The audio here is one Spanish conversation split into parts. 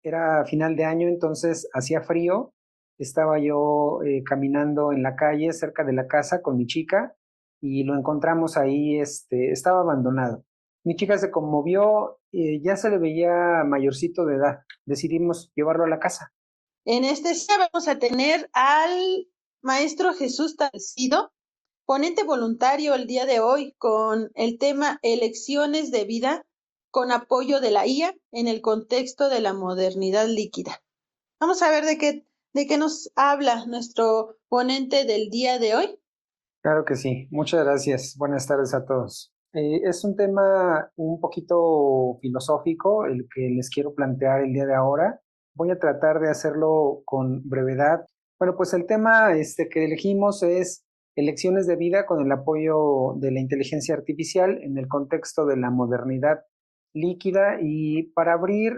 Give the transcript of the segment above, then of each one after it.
Era final de año, entonces hacía frío. Estaba yo caminando en la calle cerca de la casa con mi chica y lo encontramos ahí, estaba abandonado. Mi chica se conmovió, ya se le veía mayorcito de edad. Decidimos llevarlo a la casa. En este día vamos a tener al maestro Jesús Talcido, ponente voluntario el día de hoy con el tema Elecciones de vida con apoyo de la IA en el contexto de la modernidad líquida. Vamos a ver de qué nos habla nuestro ponente del día de hoy. Claro que sí, muchas gracias. Buenas tardes a todos. Es un tema un poquito filosófico el que les quiero plantear el día de ahora. Voy a tratar de hacerlo con brevedad. Bueno, pues el tema que elegimos es elecciones de vida con el apoyo de la inteligencia artificial en el contexto de la modernidad líquida. Y para abrir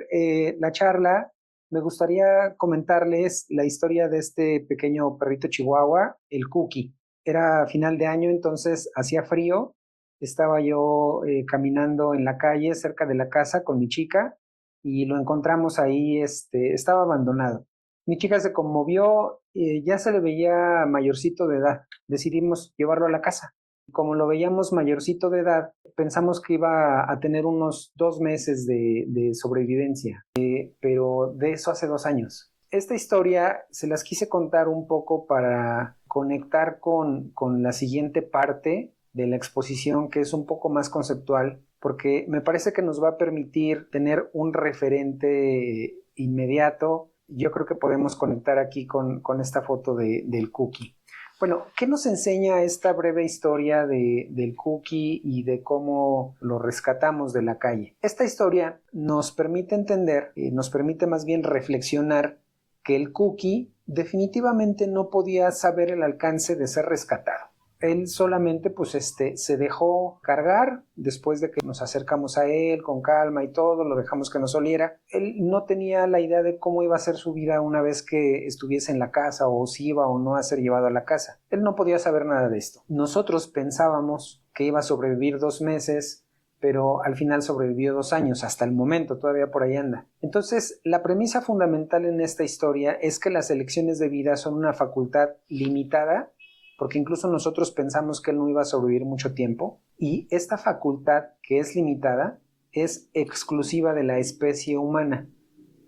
la charla, me gustaría comentarles la historia de este pequeño perrito chihuahua, el Cookie. Era final de año, entonces hacía frío. Estaba yo caminando en la calle cerca de la casa con mi chica y lo encontramos ahí, estaba abandonado. Mi chica se conmovió, ya se le veía mayorcito de edad. Decidimos llevarlo a la casa. Como lo veíamos mayorcito de edad, pensamos que iba a tener unos 2 meses de sobrevivencia, pero de eso hace 2 años. Esta historia se las quise contar un poco para conectar con la siguiente parte de la exposición, que es un poco más conceptual, porque me parece que nos va a permitir tener un referente inmediato. Yo creo que podemos conectar aquí con esta foto del Cookie. Bueno, ¿qué nos enseña esta breve historia del Cookie y de cómo lo rescatamos de la calle? Esta historia nos permite entender, nos permite más bien reflexionar que el Cookie definitivamente no podía saber el alcance de ser rescatado. Él solamente se dejó cargar después de que nos acercamos a él con calma y todo, lo dejamos que nos oliera. Él no tenía la idea de cómo iba a ser su vida una vez que estuviese en la casa o si iba o no a ser llevado a la casa. Él no podía saber nada de esto. Nosotros pensábamos que iba a sobrevivir 2 meses, pero al final sobrevivió 2 años, hasta el momento, todavía por ahí anda. Entonces, la premisa fundamental en esta historia es que las elecciones de vida son una facultad limitada, porque incluso nosotros pensamos que él no iba a sobrevivir mucho tiempo, y esta facultad, que es limitada, es exclusiva de la especie humana.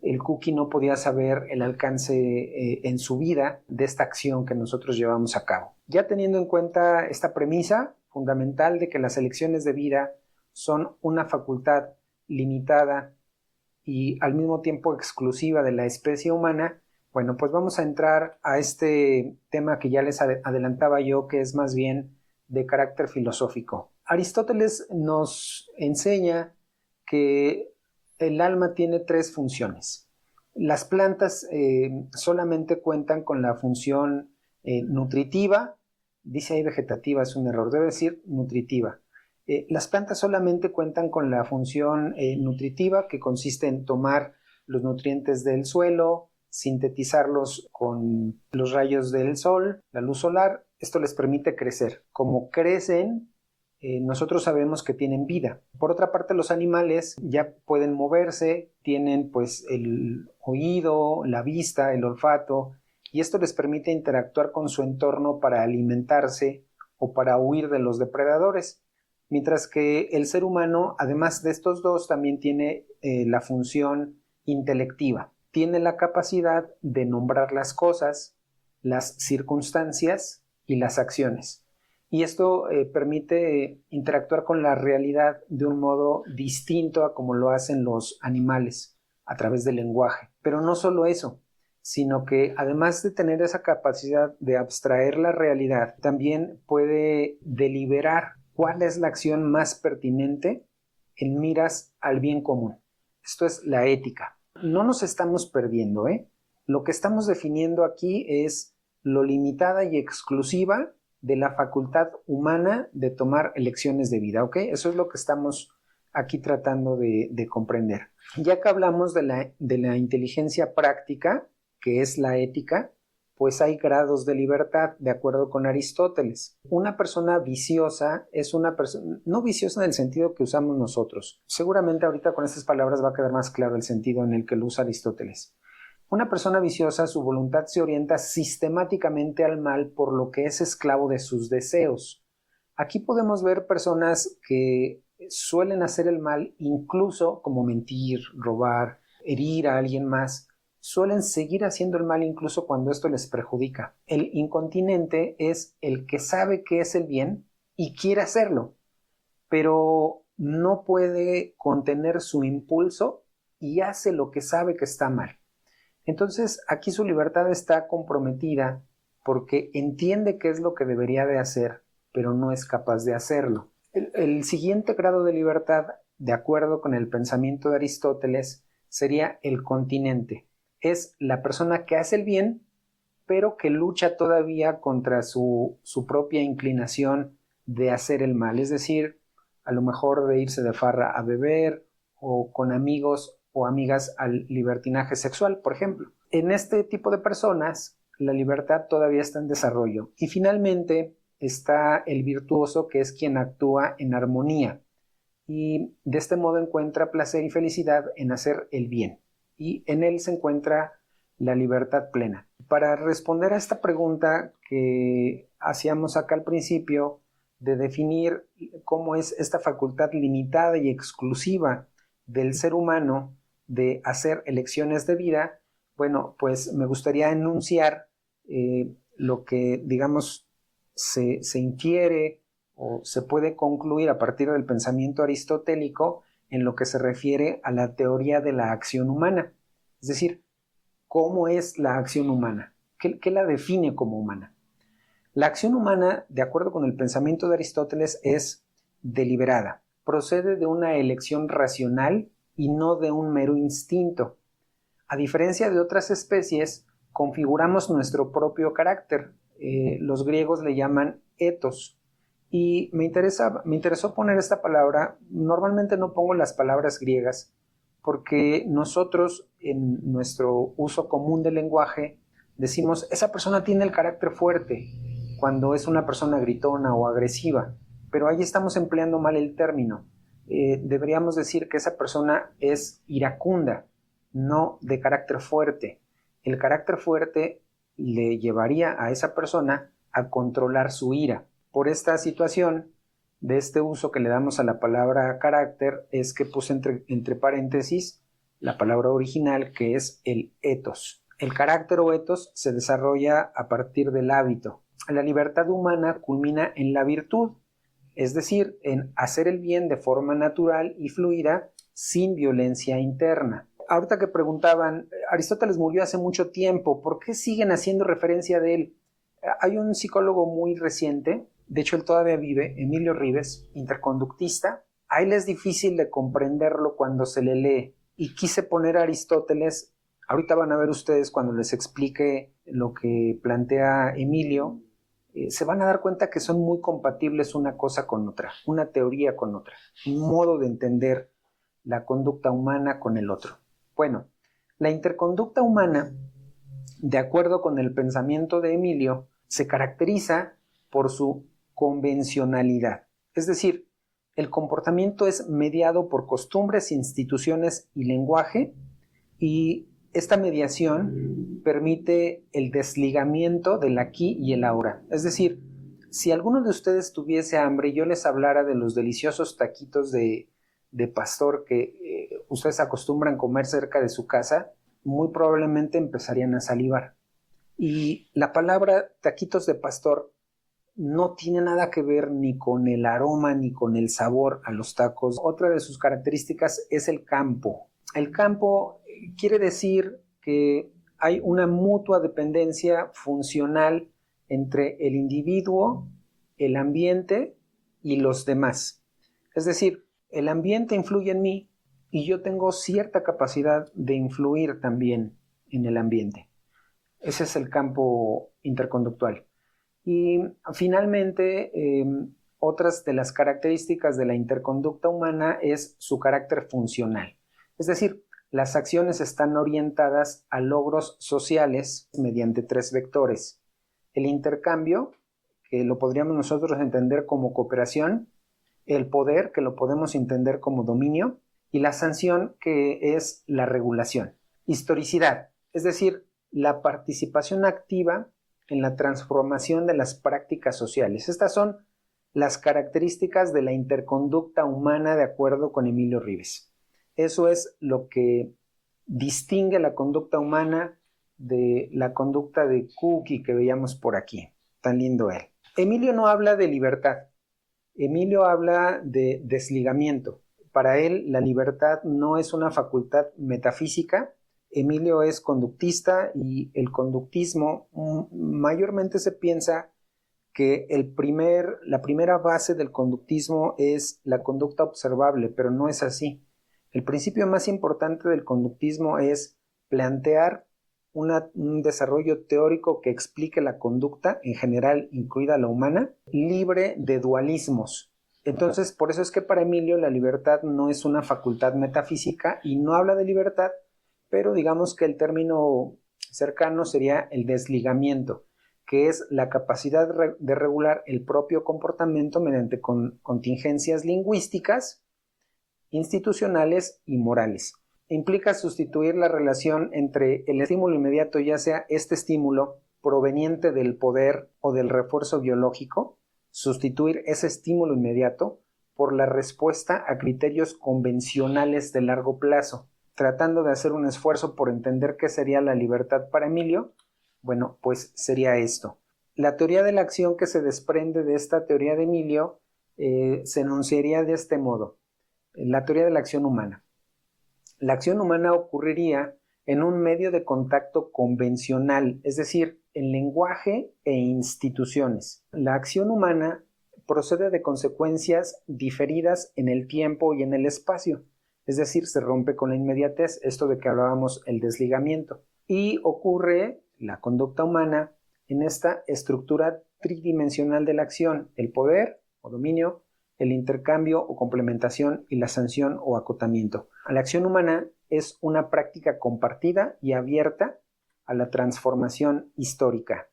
El Cookie no podía saber el alcance en su vida de esta acción que nosotros llevamos a cabo. Ya teniendo en cuenta esta premisa fundamental de que las elecciones de vida son una facultad limitada y al mismo tiempo exclusiva de la especie humana, bueno, pues vamos a entrar a este tema que ya les adelantaba yo, que es más bien de carácter filosófico. Aristóteles nos enseña que el alma tiene 3 funciones. Las plantas solamente cuentan con la función nutritiva, dice ahí vegetativa, es un error, debe decir nutritiva. Las plantas solamente cuentan con la función nutritiva, que consiste en tomar los nutrientes del suelo, sintetizarlos con los rayos del sol, la luz solar. Esto les permite crecer. Como crecen, nosotros sabemos que tienen vida. Por otra parte, los animales ya pueden moverse, tienen pues el oído, la vista, el olfato, y esto les permite interactuar con su entorno para alimentarse o para huir de los depredadores. Mientras que el ser humano, además de estos dos, también tiene la función intelectiva. Tiene la capacidad de nombrar las cosas, las circunstancias y las acciones. Y esto permite interactuar con la realidad de un modo distinto a como lo hacen los animales a través del lenguaje. Pero no solo eso, sino que además de tener esa capacidad de abstraer la realidad, también puede deliberar cuál es la acción más pertinente en miras al bien común. Esto es la ética. No nos estamos perdiendo, ¿eh? Lo que estamos definiendo aquí es lo limitada y exclusiva de la facultad humana de tomar elecciones de vida, ¿ok? Eso es lo que estamos aquí tratando de comprender. Ya que hablamos de la inteligencia práctica, que es la ética, pues hay grados de libertad, de acuerdo con Aristóteles. Una persona viciosa es una persona, no viciosa en el sentido que usamos nosotros. Seguramente ahorita con estas palabras va a quedar más claro el sentido en el que lo usa Aristóteles. Una persona viciosa, su voluntad se orienta sistemáticamente al mal, por lo que es esclavo de sus deseos. Aquí podemos ver personas que suelen hacer el mal, incluso como mentir, robar, herir a alguien más, suelen seguir haciendo el mal incluso cuando esto les perjudica. El incontinente es el que sabe que es el bien y quiere hacerlo, pero no puede contener su impulso y hace lo que sabe que está mal. Entonces aquí su libertad está comprometida porque entiende qué es lo que debería de hacer, pero no es capaz de hacerlo. El siguiente grado de libertad, de acuerdo con el pensamiento de Aristóteles, sería el continente. Es la persona que hace el bien, pero que lucha todavía contra su propia inclinación de hacer el mal. Es decir, a lo mejor de irse de farra a beber o con amigos o amigas al libertinaje sexual, por ejemplo. En este tipo de personas, la libertad todavía está en desarrollo. Y finalmente está el virtuoso, que es quien actúa en armonía y de este modo encuentra placer y felicidad en hacer el bien, y en él se encuentra la libertad plena. Para responder a esta pregunta que hacíamos acá al principio, de definir cómo es esta facultad limitada y exclusiva del ser humano de hacer elecciones de vida, bueno, pues me gustaría enunciar lo que, digamos, se infiere o se puede concluir a partir del pensamiento aristotélico en lo que se refiere a la teoría de la acción humana. Es decir, ¿cómo es la acción humana? ¿Qué la define como humana? La acción humana, de acuerdo con el pensamiento de Aristóteles, es deliberada. Procede de una elección racional y no de un mero instinto. A diferencia de otras especies, configuramos nuestro propio carácter. Los griegos le llaman ethos. Y me interesó poner esta palabra. Normalmente no pongo las palabras griegas porque nosotros en nuestro uso común del lenguaje decimos, esa persona tiene el carácter fuerte cuando es una persona gritona o agresiva, pero ahí estamos empleando mal el término. Deberíamos decir que esa persona es iracunda, no de carácter fuerte. El carácter fuerte le llevaría a esa persona a controlar su ira. Por esta situación de este uso que le damos a la palabra carácter es que puse entre paréntesis la palabra original, que es el ethos. El carácter o ethos se desarrolla a partir del hábito. La libertad humana culmina en la virtud, es decir, en hacer el bien de forma natural y fluida sin violencia interna. Ahorita que preguntaban, Aristóteles murió hace mucho tiempo, ¿por qué siguen haciendo referencia de él? Hay un psicólogo muy reciente, de hecho él todavía vive, Emilio Ribes, interconductista. A él es difícil de comprenderlo cuando se le lee, y quise poner a Aristóteles. Ahorita van a ver ustedes cuando les explique lo que plantea Emilio, se van a dar cuenta que son muy compatibles una cosa con otra, una teoría con otra, un modo de entender la conducta humana con el otro. Bueno, la interconducta humana, de acuerdo con el pensamiento de Emilio, se caracteriza por su convencionalidad. Es decir, el comportamiento es mediado por costumbres, instituciones y lenguaje, y esta mediación permite el desligamiento del aquí y el ahora. Es decir, si alguno de ustedes tuviese hambre y yo les hablara de los deliciosos taquitos de pastor que ustedes acostumbran comer cerca de su casa, muy probablemente empezarían a salivar. Y la palabra taquitos de pastor no tiene nada que ver ni con el aroma ni con el sabor a los tacos. Otra de sus características es el campo. El campo quiere decir que hay una mutua dependencia funcional entre el individuo, el ambiente y los demás. Es decir, el ambiente influye en mí y yo tengo cierta capacidad de influir también en el ambiente. Ese es el campo interconductual. Y finalmente, otras de las características de la interconducta humana es su carácter funcional. Es decir, las acciones están orientadas a logros sociales mediante 3 vectores. El intercambio, que lo podríamos nosotros entender como cooperación, el poder, que lo podemos entender como dominio, y la sanción, que es la regulación. Historicidad, es decir, la participación activa en la transformación de las prácticas sociales. Estas son las características de la interconducta humana de acuerdo con Emilio Ribes. Eso es lo que distingue la conducta humana de la conducta de Cookie que veíamos por aquí. Tan lindo él. Emilio no habla de libertad. Emilio habla de desligamiento. Para él, la libertad no es una facultad metafísica. Emilio es conductista y el conductismo mayormente se piensa que la primera base del conductismo es la conducta observable, pero no es así. El principio más importante del conductismo es plantear un desarrollo teórico que explique la conducta, en general incluida la humana, libre de dualismos. Entonces, por eso es que para Emilio la libertad no es una facultad metafísica y no habla de libertad, pero digamos que el término cercano sería el desligamiento, que es la capacidad de regular el propio comportamiento mediante contingencias lingüísticas, institucionales y morales. Implica sustituir la relación entre el estímulo inmediato, ya sea este estímulo proveniente del poder o del refuerzo biológico, sustituir ese estímulo inmediato por la respuesta a criterios convencionales de largo plazo, tratando de hacer un esfuerzo por entender qué sería la libertad para Emilio. Bueno, pues sería esto. La teoría de la acción que se desprende de esta teoría de Emilio se enunciaría de este modo. La teoría de la acción humana. La acción humana ocurriría en un medio de contacto convencional, es decir, en lenguaje e instituciones. La acción humana procede de consecuencias diferidas en el tiempo y en el espacio, es decir, se rompe con la inmediatez, esto de que hablábamos, el desligamiento, y ocurre la conducta humana en esta estructura tridimensional de la acción, el poder o dominio, el intercambio o complementación y la sanción o acotamiento. La acción humana es una práctica compartida y abierta a la transformación histórica.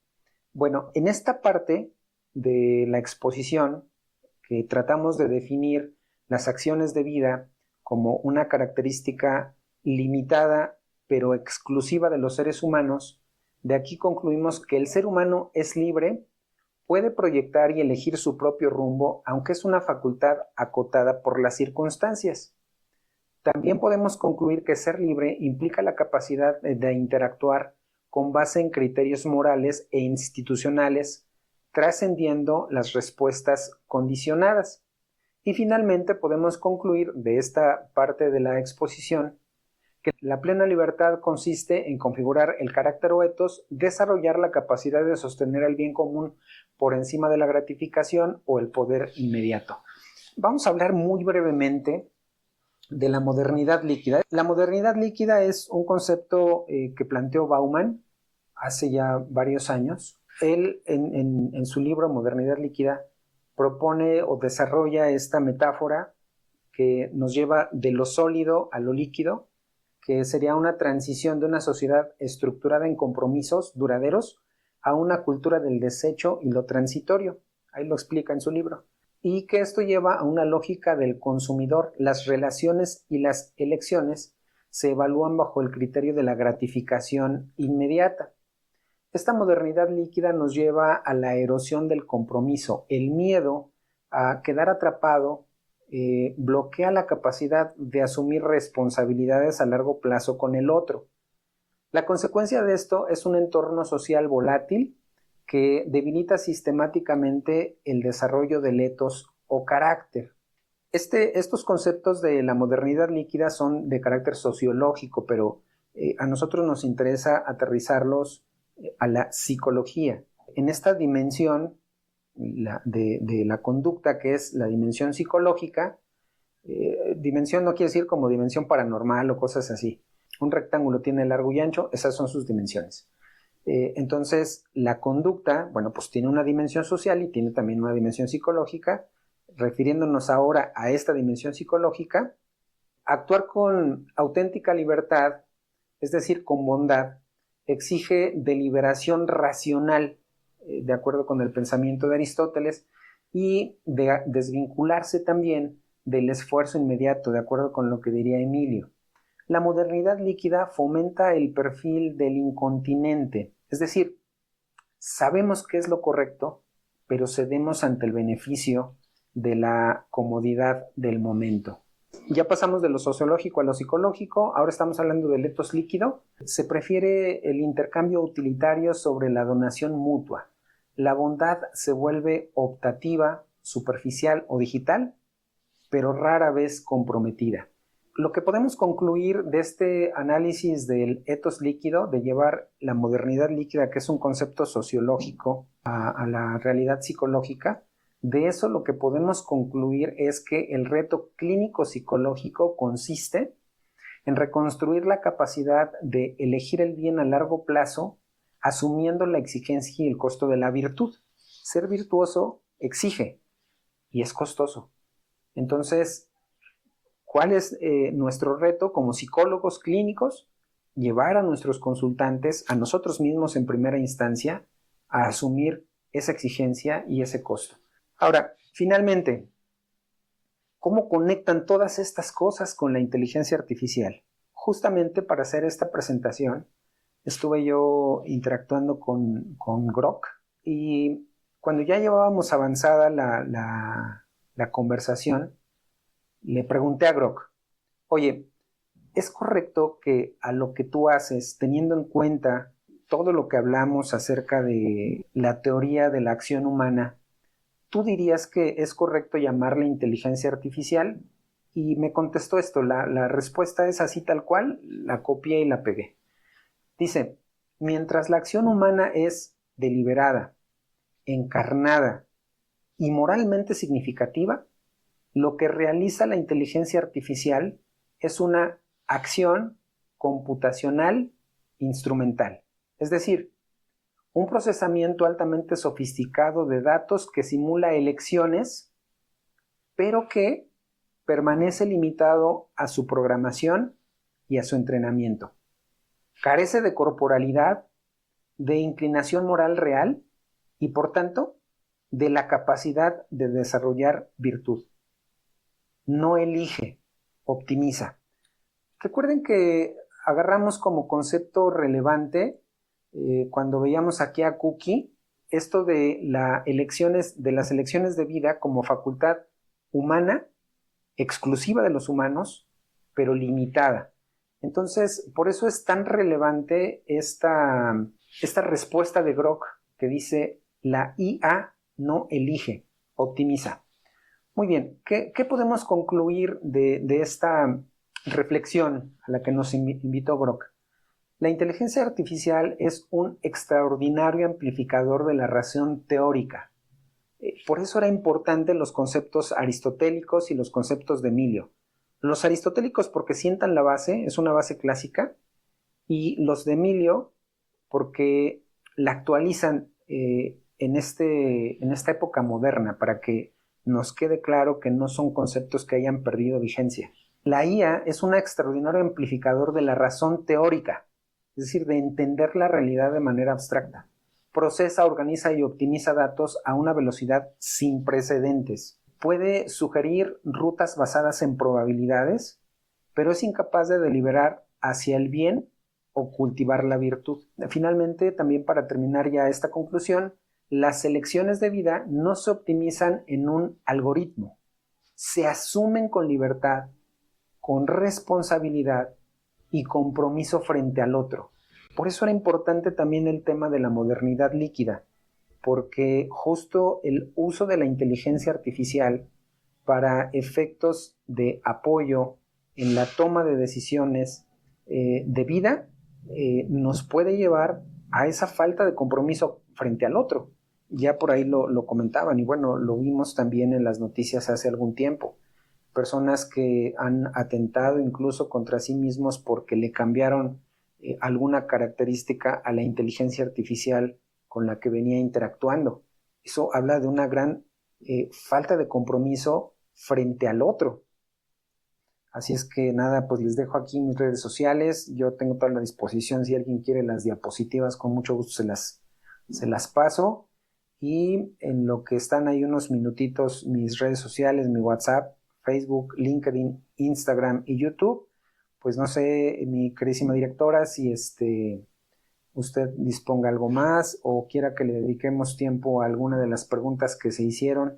Bueno, en esta parte de la exposición que tratamos de definir las acciones de vida como una característica limitada pero exclusiva de los seres humanos, de aquí concluimos que el ser humano es libre, puede proyectar y elegir su propio rumbo, aunque es una facultad acotada por las circunstancias. También podemos concluir que ser libre implica la capacidad de interactuar con base en criterios morales e institucionales, trascendiendo las respuestas condicionadas. Y finalmente podemos concluir de esta parte de la exposición que la plena libertad consiste en configurar el carácter o etos, desarrollar la capacidad de sostener el bien común por encima de la gratificación o el poder inmediato. Vamos a hablar muy brevemente de la modernidad líquida. La modernidad líquida es un concepto que planteó Bauman hace ya varios años. Él en su libro Modernidad líquida propone o desarrolla esta metáfora que nos lleva de lo sólido a lo líquido, que sería una transición de una sociedad estructurada en compromisos duraderos a una cultura del desecho y lo transitorio. Ahí lo explica en su libro. Y que esto lleva a una lógica del consumidor. Las relaciones y las elecciones se evalúan bajo el criterio de la gratificación inmediata. Esta modernidad líquida nos lleva a la erosión del compromiso. El miedo a quedar atrapado bloquea la capacidad de asumir responsabilidades a largo plazo con el otro. La consecuencia de esto es un entorno social volátil que debilita sistemáticamente el desarrollo del etos o carácter. Estos conceptos de la modernidad líquida son de carácter sociológico, pero a nosotros nos interesa aterrizarlos a la psicología. En esta dimensión de la conducta, que es la dimensión psicológica, dimensión no quiere decir como dimensión paranormal o cosas así. Un rectángulo tiene largo y ancho, esas son sus dimensiones. Entonces, la conducta, bueno, pues tiene una dimensión social y tiene también una dimensión psicológica. Refiriéndonos ahora a esta dimensión psicológica, Actuar con auténtica libertad, es decir, con bondad, exige deliberación racional, de acuerdo con el pensamiento de Aristóteles, y de desvincularse también del esfuerzo inmediato, de acuerdo con lo que diría Emilio. La modernidad líquida fomenta el perfil del incontinente, es decir, sabemos qué es lo correcto, pero cedemos ante el beneficio de la comodidad del momento. Ya pasamos de lo sociológico a lo psicológico, ahora estamos hablando del etos líquido. Se prefiere el intercambio utilitario sobre la donación mutua. La bondad se vuelve optativa, superficial o digital, pero rara vez comprometida. Lo que podemos concluir de este análisis del etos líquido, de llevar la modernidad líquida, que es un concepto sociológico, a la realidad psicológica, de eso lo que podemos concluir es que el reto clínico psicológico consiste en reconstruir la capacidad de elegir el bien a largo plazo, asumiendo la exigencia y el costo de la virtud. Ser virtuoso exige y es costoso. Entonces, ¿cuál es nuestro reto como psicólogos clínicos? Llevar a nuestros consultantes, a nosotros mismos en primera instancia, a asumir esa exigencia y ese costo. Ahora, finalmente, ¿cómo conectan todas estas cosas con la inteligencia artificial? Justamente para hacer esta presentación, estuve yo interactuando con Grok, y cuando ya llevábamos avanzada la conversación, le pregunté a Grok, oye, ¿es correcto que a lo que tú haces, teniendo en cuenta todo lo que hablamos acerca de la teoría de la acción humana, tú dirías que es correcto llamarla inteligencia artificial? Y me contestó esto, la respuesta es así tal cual, la copié y la pegué. Dice, mientras la acción humana es deliberada, encarnada y moralmente significativa, lo que realiza la inteligencia artificial es una acción computacional instrumental. Es decir, un procesamiento altamente sofisticado de datos que simula elecciones, pero que permanece limitado a su programación y a su entrenamiento. Carece de corporalidad, de inclinación moral real y, por tanto, de la capacidad de desarrollar virtud. No elige, optimiza. Recuerden que agarramos como concepto relevante cuando veíamos aquí a Cookie esto de las elecciones de vida como facultad humana, exclusiva de los humanos, pero limitada. Entonces, por eso es tan relevante esta respuesta de Grok que dice, la IA no elige, optimiza. Muy bien, ¿qué podemos concluir de esta reflexión a la que nos invitó Grok? La inteligencia artificial es un extraordinario amplificador de la razón teórica. Por eso era importante los conceptos aristotélicos y los conceptos de Emilio. Los aristotélicos porque sientan la base, es una base clásica, y los de Emilio porque la actualizan en esta época moderna para que nos quede claro que no son conceptos que hayan perdido vigencia. La IA es un extraordinario amplificador de la razón teórica, es decir, de entender la realidad de manera abstracta. Procesa, organiza y optimiza datos a una velocidad sin precedentes. Puede sugerir rutas basadas en probabilidades, pero es incapaz de deliberar hacia el bien o cultivar la virtud. Finalmente, también para terminar ya esta conclusión, las elecciones de vida no se optimizan en un algoritmo, se asumen con libertad, con responsabilidad y compromiso frente al otro. Por eso era importante también el tema de la modernidad líquida, porque justo el uso de la inteligencia artificial para efectos de apoyo en la toma de decisiones de vida nos puede llevar a esa falta de compromiso frente al otro. Ya por ahí lo comentaban y bueno, lo vimos también en las noticias hace algún tiempo. Personas que han atentado incluso contra sí mismos porque le cambiaron alguna característica a la inteligencia artificial con la que venía interactuando. Eso habla de una gran falta de compromiso frente al otro. Así es que nada, pues les dejo aquí mis redes sociales. Yo tengo toda la disposición. Si alguien quiere las diapositivas, con mucho gusto se las paso. Y en lo que están ahí unos minutitos, mis redes sociales, mi WhatsApp, Facebook, LinkedIn, Instagram y YouTube. Pues no sé, mi queridísima directora, si usted disponga algo más o quiera que le dediquemos tiempo a alguna de las preguntas que se hicieron